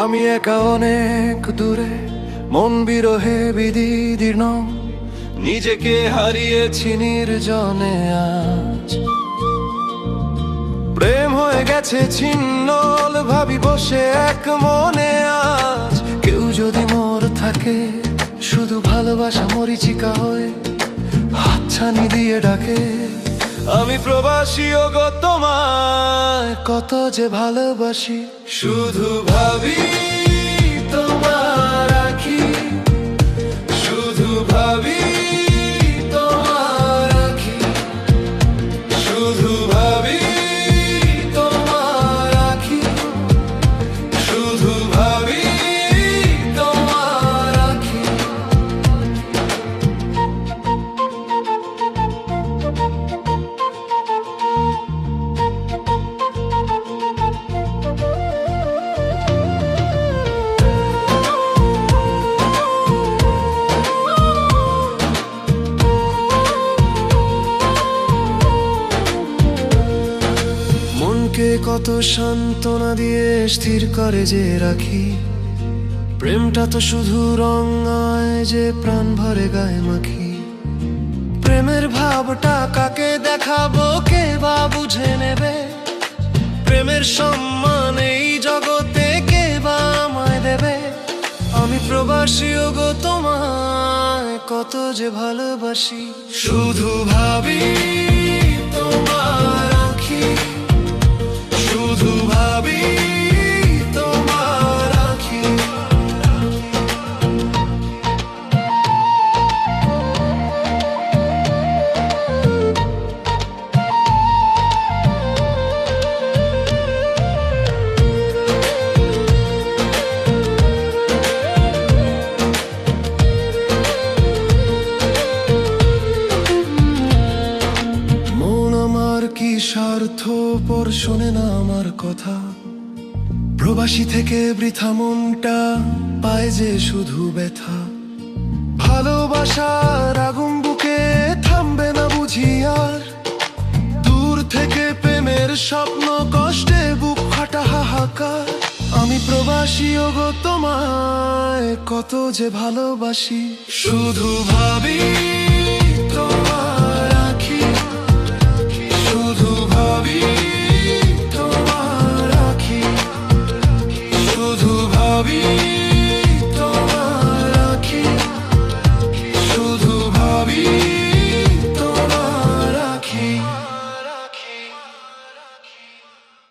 আমি একা অনেক দূরে, মন বিরহে বিদীর্ণ, নিজেকে হারিয়েছি নির্জনে আজ। প্রেম হয়ে গেছে ছিন্নল, ভাবি বসে এক মনে আজ। কেউ যদি মোর থাকে, শুধু ভালোবাসা মরিচিকা হয়ে হাতছানি দিয়ে ডাকে। আমি প্রবাসী ওগো, তোমায় কত যে ভালোবাসি, শুধু ভাবি তোমার আঁখি, শুধু ভাবি তোমার আঁখি, শুধু ভাবি তোমার আঁখি, শুধু ভাবি তোমার আঁখি। মনকে কত সান্ত্বনা দিয়ে স্থির করে যে রাখি, প্রেমটা তো শুধু রং নয় যে প্রাণ ভরে গায়ে মাখি। প্রেমের ভাবটা কাকে দেখাবো, কে বা বুঝে নেবে? প্রেমের সম্মান এই জগতে কে বা আমায় দেবে? আমি প্রবাসী ওগো, তোমায় কত যে ভালোবাসি, শুধু ভাবি তোমার আঁখি, শুধু ভাবি তোমার আঁখি। মন আমার কি স্বার্থপর, শোনে না আমার কথা। প্রবাসী থেকে বৃথা মনটা পায় যে শুধু ব্যথা। ভালোবাসার আগুন বুকে থামবে না বুঝি আর, দূর থেকে প্রেমের স্বপ্ন কষ্টে বুক ফাটা হাহাকার। আমি প্রবাসী ওগো, তোমায় কত যে ভালোবাসি, শুধু ভাবি তোমার